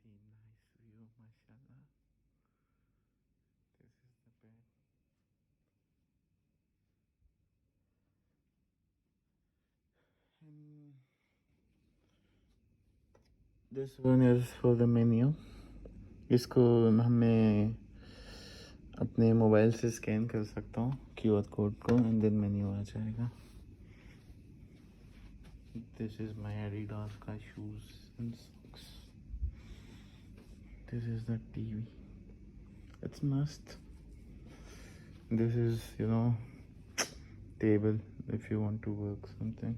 very nice view, mashallah. This is the bed. And this one is for the menu. इसको हमें अपने mobile से scan कर सकता हूँ QR कोड को एंड देन मेन्यू आ जाएगा. This is my Adidas का shoes and socks. This is the TV. It's must. This is, table if you want to work something.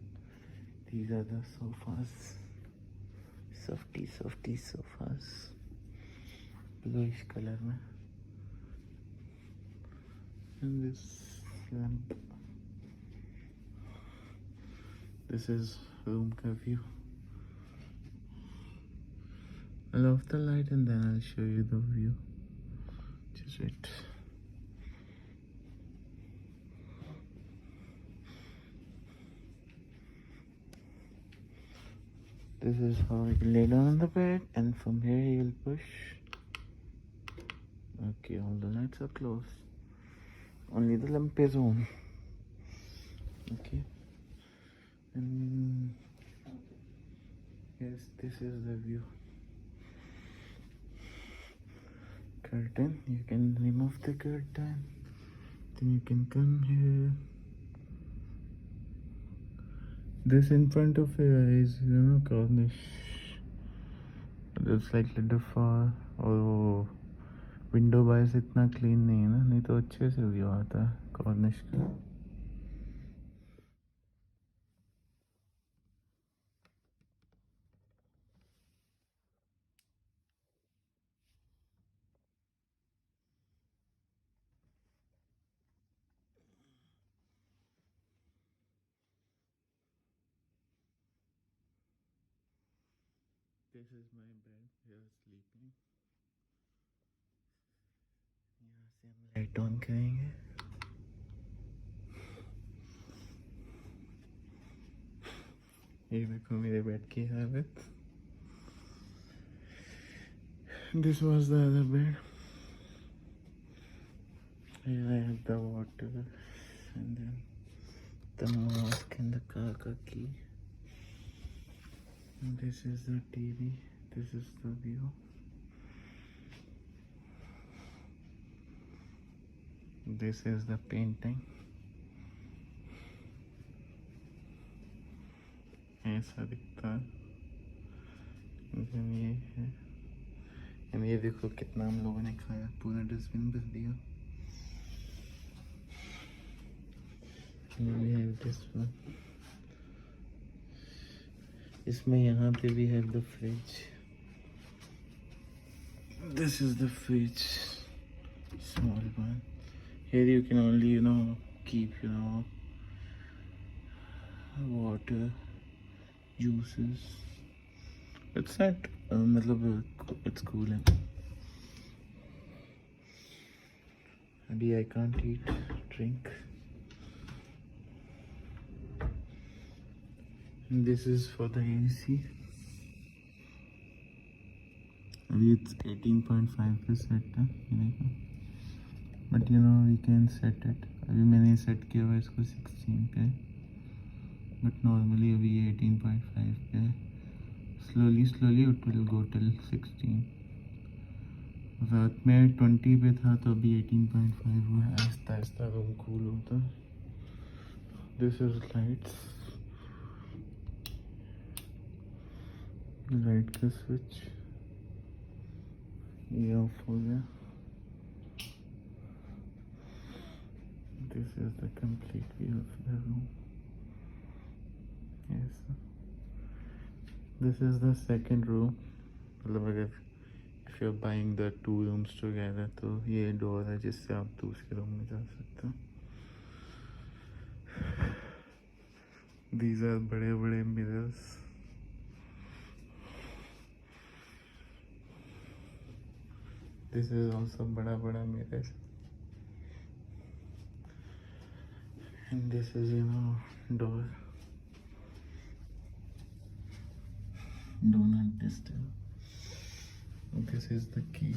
These are the sofas. Softy sofas. Bluish color mein. And this lamp. This is room ka view. I'll off the light and then I'll show you the view. Just wait. This is how you can lay down on the bed, and from here you will push. Okay, all the lights are closed. Only the lamp is on. Okay. And yes, this is the view. Curtain. You can remove the curtain. Then you can come here. This in front of your eyes, Cornish. It's like little far. और window bye से इतना clean नहीं है ना, नहीं तो अच्छे से व्यू आता है कॉर्निश का. This is my bed. Here sleeping. यहाँ से हम लाइट ऑन करेंगे. ये देखो मेरे बेड की हालत. This was the other bed. Here I have the water and then the mask and the car key. And this is the TV. This is the view. This is the painting. ऐसा दिखता है. ये है. And ये देखो कितना हम लोगों ने खाया. पूरा डस्टबिन भर दिया. We have this one. इसमें यहाँ पे we have the fridge. This is the fridge. Small one. Here you can only keep water, juices. It's not it's cooling. Maybe I can't eat drink. And this is for the AC. Maybe it's 18.5 पे set है, but we can set it. अभी मैंने set किया हुआ इसको 16 पे, but normally अभी 18.5 पे. Slowly it will go till 16. रात में 20 पे था तो अभी 18.5 हुआ है. आहिस्ता रूम कूल होता. This is lights. लाइट का स्विच ये ऑफ हो गया. This is the complete view of the room. Yes. This is the second room. मतलब अगर if you're buying the 2 rooms together तो ये डोर है जिससे आप दूसरे रूम में जा सकते हो. These are बड़े mirrors. This is also बड़ा mirror. And this is door. Do not disturb. This is the key.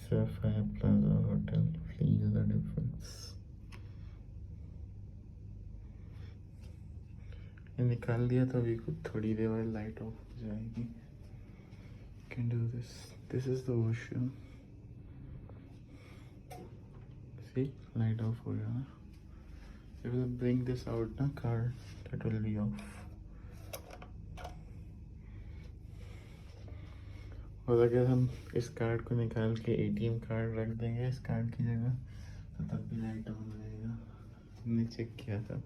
Sapphire Plaza Hotel. Feel the difference. ये निकाल दिया तो अभी कुछ थोड़ी देर बाद लाइट ऑफ हो जाएगी. Can do this. This is the ocean. See, light off हो गया ना. If we bring this out ना car, that will be off. और अगर हम इस कार्ड को निकाल के ATM कार्ड रख देंगे इस कार्ड की जगह तो तब भी लाइट ऑन रहेगा. हमने चेक किया था.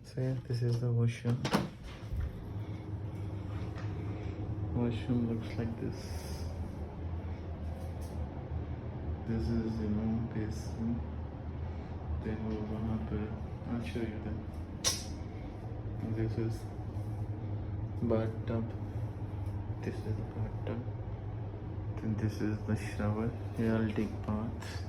So yeah, this is the washroom. Washroom looks like this. This is basin. Then वहाँ पर I'll show you then. This is bathtub. This is the bathtub. Then this is the shower. Here I'll take baths.